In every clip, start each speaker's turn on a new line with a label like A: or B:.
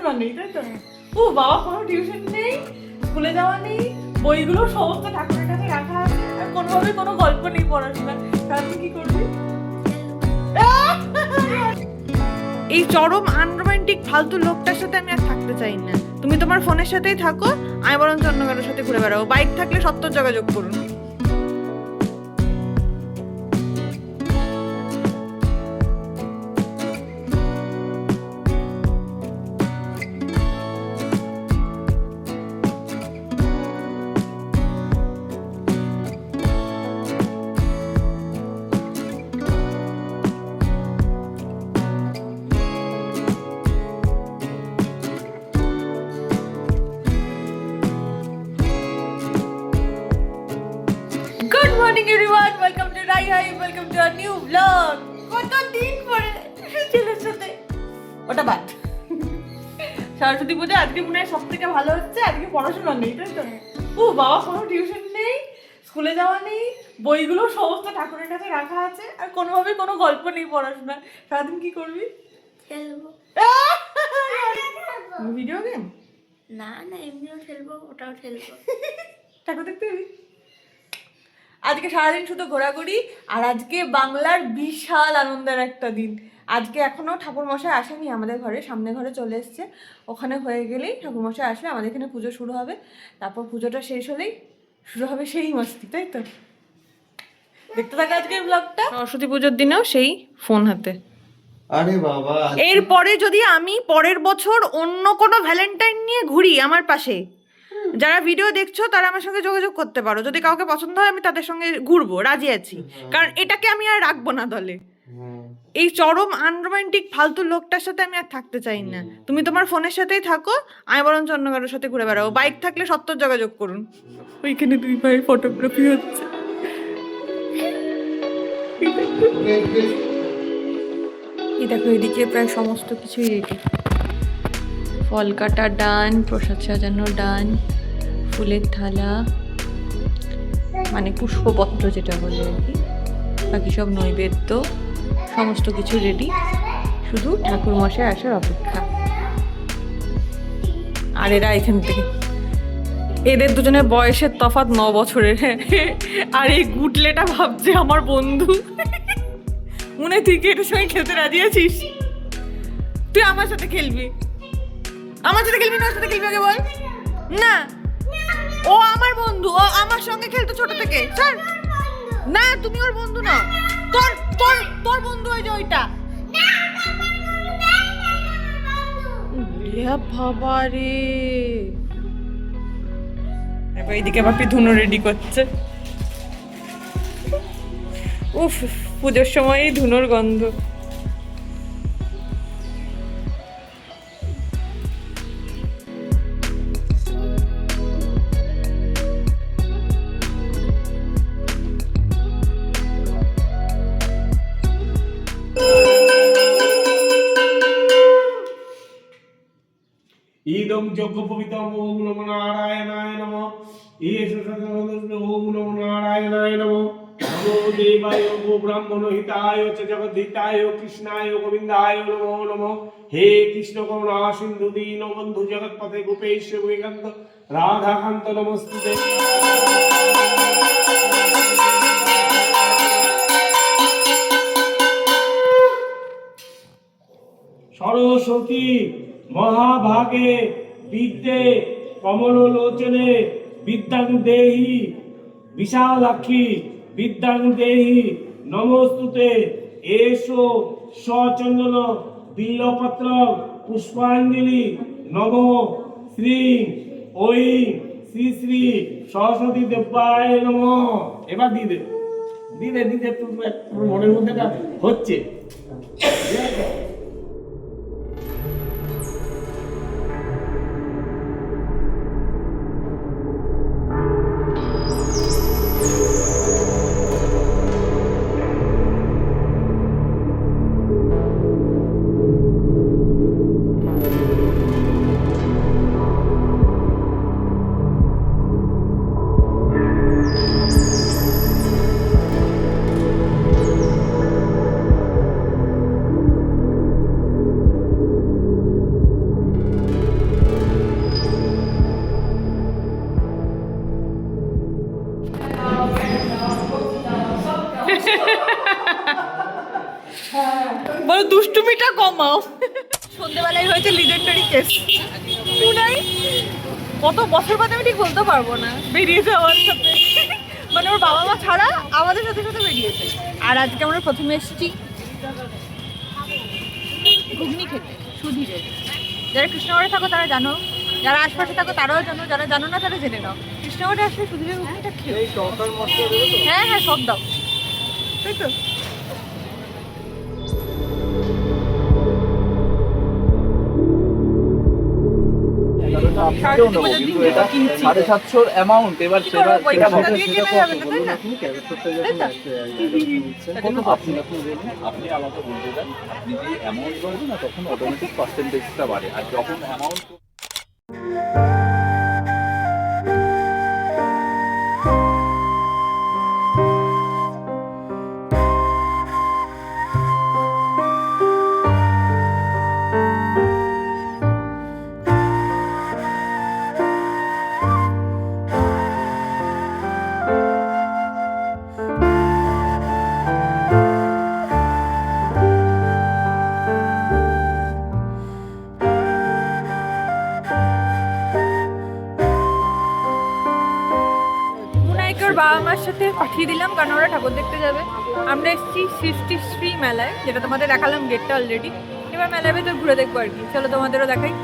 A: পড়াশোনা নেই, তাই তো? ও বাবা, কোনো টিউশন নেই, স্কুলে যাওয়া নেই, বইগুলো সমস্ত ঠাকুরের কাছে রাখা আছে, আর কোনোভাবে কোনো গল্প নেই পড়াশোনা। তাহলে কি করবি? এই চরম আনরোমান্টিক ফালতু লোকটার সাথে আমি আর থাকতে চাই না। তুমি তোমার ফোনের সাথেই থাকো, আমি বরঞ্চ অন্য কারোর সাথে ঘুরে বেড়াবো। বাইক থাকলে সত্তর যোগাযোগ করুন। Good morning everyone, welcome to Rai Hai, welcome to our new vlog. কতদিন পরে ছেলের সাথে ওটা বাদ। সরস্বতী পুজো আজকে মনে হয় সব থেকে ভালো হচ্ছে। আজকে পড়াশোনা নেই, তাই তো? ও বাবা, কোনো টিউশন নেই, স্কুলে যাওয়া নেই, বইগুলো সমস্ত ঠাকুরের কাছে রাখা আছে, আর কোনোভাবে কোনো গল্প নেই পড়াশোনা। সারাদিন কি করবি?
B: খেলবো।
A: Video game?
B: না না, এমনিও খেলবো, ওটাও খেলবো।
A: ঠাকুর দেখতে যাবি? আজকে সারাদিন শুধু ঘোরাঘুরি, আর আজকে বাংলার বিশাল আনন্দের একটা দিন। আজকে এখনো ঠাকুরমশাই আসেনি আমাদের ঘরে, সামনে ঘরে চলে এসছে। ওখানে হয়ে গেলেই ঠাকুরমশাই আসলে আমাদের এখানে পুজো শুরু হবে। তারপর পুজোটা শেষ হলেই শুরু হবে সেই মস্তি, তাই তো? দেখতে থাকা আজকের ব্লগটা। সরস্বতী পুজোর দিনেও সেই ফোন হাতে।
C: আরে বাবা,
A: এরপরে যদি আমি পরের বছর অন্য কোনো ভ্যালেন্টাইন নিয়ে ঘুরি আমার পাশে, যারা ভিডিও দেখছো তারা আমার সঙ্গে যোগাযোগ করতে পারো। যদি কাউকে পছন্দ হয় আমি তাদের সঙ্গে ঘুরবো, রাজি আছি। কারণ এটাকে আমি আর রাখবো না দলে। এই চরম আনরোমান্টিক ফালতু লোকটার সাথে আমি আর থাকতে চাই না। তুমি তোমার ফোনের সাথেই থাকো, আমি বরঞ্চ অন্য কারোর সাথে ঘুরে বেড়াবো। বাইক থাকলে সত্তর যোগাযোগ করুন। ওইখানে দুই ভাইয়ের ফটোগ্রাফি হচ্ছে। এই দেখো, এদিকে প্রায় সমস্ত কিছুই রেডি। ফল কাটা ডান, প্রসাদ সাজানো ডান, ফুলের থালা মানে পুষ্পপত্র যেটা বলে আর কি, বাকি সব নৈবেদ্য সমস্ত কিছু রেডি, শুধু ঠাকুর মশাই আসার অপেক্ষা। আর এরা এখান থেকে, এদের দুজনের বয়সের তফাৎ 9 বছরের। আর এই গুটলেটা ভাবছে আমার বন্ধু। মনে তুই কি এটার সঙ্গে খেলতে রাজি আছিস? তুই আমার সাথে খেলবি? আমার সাথে খেলবি না ওর সাথে খেলবি আগে বল। না, ও আমার বন্ধু, ও আমার সঙ্গে খেলতো ছোট থেকে। স্যার না, তুমি ওর বন্ধু না। তোর তোর তোর বন্ধু ওই যে ওইটা। বাবা রে, এবার এইদিকে বাপি ধুনো রেডি করছে। উফ, পুজোর সময় ধুনোর গন্ধ।
D: ইদং যজ্ঞোপবিতম ওম নমো নারায়ণায় নমঃ। এষ সদস্য ওম নমো নারায়ণায় নমঃ। নমো দেবায় গো ব্রাহ্মণ হিতায় চ জগদ্ধিতায় কৃষ্ণায় গোবিন্দায় নমো নমঃ। হে কৃষ্ণ করুণা সিন্ধু দীন বন্ধু জগৎপতে গোপেশ গোবিকান্ত রাধাকান্ত নমস্তুতে। সরস্বতী মহাভাগে বিদ্যে কমলোচনে বিদ্যাং দেহি বিশালাক্ষী বিদ্যাং দেহি নমস্তুতে। এসো সচন্দন বিল্লপত্র পুষ্পাঞ্জলি নম শ্রী ওই শ্রী শ্রী সরস্বতী দেবায় নম। এবার দিদে দিদে দিদে তোর মনের মধ্যে হচ্ছে।
A: দুষ্টুমিটা কমাও। সন্ধ্যেবেলায় হয়েছে লিজেন্ডারি কেস। মুনাই কত বছর বাদে আমি ঠিক বলতে পারবো না, বেরিয়েছে আমার সাথে, মানে ওর বাবা মা ছাড়া আমাদের সাথে সাথে বেরিয়েছে। আর আজকে আমরা প্রথমে এসেছি ঘুগনি খেতে সুধীরের। যারা কৃষ্ণগড়ে থাকো তারা জানো, যারা আশপাশে থাকো তারাও জানো, যারা জানো না তারা জেনে নাও। কৃষ্ণগড়ে আসলে সুধীরের ঘুগনিটা খেয়ে। হ্যাঁ হ্যাঁ সব দাও, তাই তো।
C: আপনি আমাকে বলতে চান আপনি যে অ্যামাউন্ট বলবেন না তখন অটোমেটিক পার্সেন্টেজটা বাড়ে, আর যখন অ্যামাউন্ট
A: মুনাইকে ওর বাবা মার সাথে পাঠিয়ে দিলাম, কারণ ওরা ঠাকুর দেখতে যাবে। আমরা এসেছি সৃষ্টি শ্রী মেলায়, যেটা তোমাদের দেখালাম গেটটা অলরেডি। এবার মেলার ভেতর ঘুরে দেখবো আর কি, চলো তোমাদেরও দেখাই।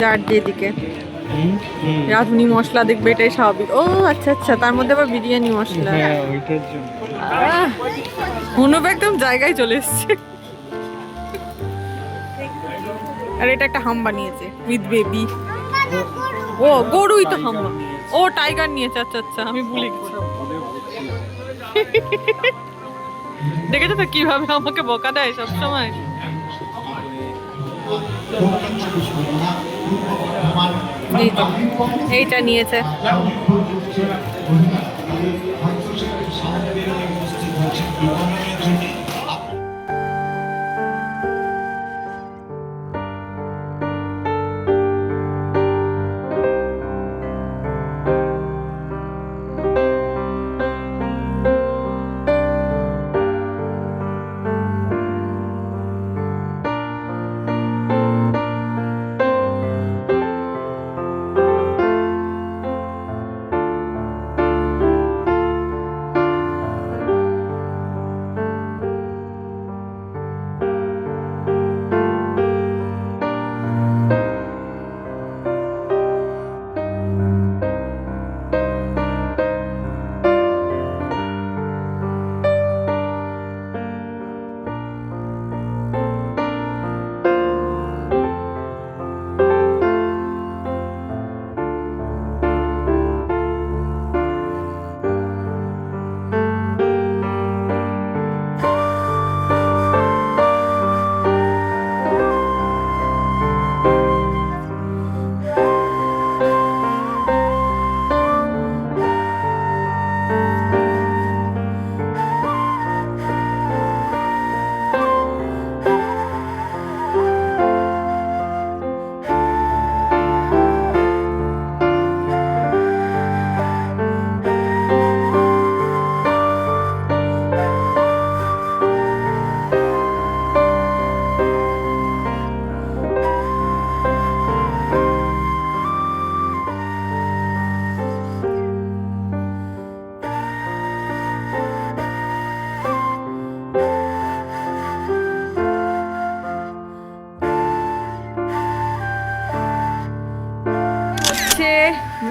A: যার যেদিকে রাঁধুনি মশলা দেখবে, এটাই স্বাভাবিক। ও আচ্ছা আচ্ছা, তার মধ্যে আবার বিরিয়ানি মশলা। অনুপ একদম জায়গায় চলে এসছে। আর এটা একটা হাম বানিয়েছে উইথ বেবি। ও গরুই তো হাম্বা। ও টাইগার নিয়েছে, আচ্ছা আচ্ছা, আমি ভুলে গেছি। দেখেছো তো কিভাবে আমাকে বকা দেয় সবসময়। এইটা নিয়েছে।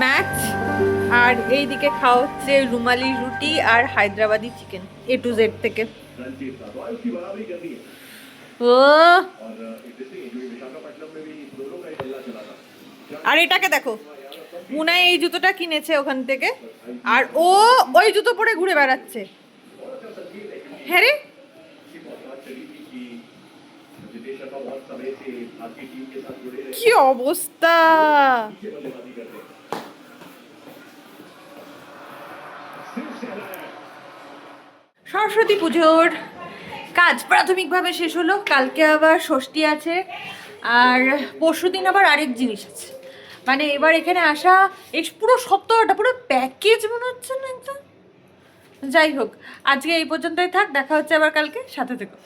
A: ম্যাচ, আর এইদিকে খাওয়া হচ্ছে রুমালি রুটি আর Hyderabadi chicken A to Z থেকে। ও আর এটাকে দেখো, মুনাই এই জুতোটা কিনেছে ওখান থেকে, আর ও ওই জুতো পরে ঘুরে বেড়াচ্ছে। হ্যাঁ রে, কি অবস্থা। সরস্বতী পুজোর কাজ প্রাথমিকভাবে শেষ হলো। কালকে আবার ষষ্ঠী আছে, আর পরশুদিন আবার আরেক জিনিস আছে। মানে এবার এখানে আসা এই পুরো সপ্তাহটা পুরো প্যাকেজ মনে হচ্ছে না একদম। যাই হোক, আজকে এই পর্যন্তই থাক, দেখা হচ্ছে আবার কালকে, সাথে থেকো।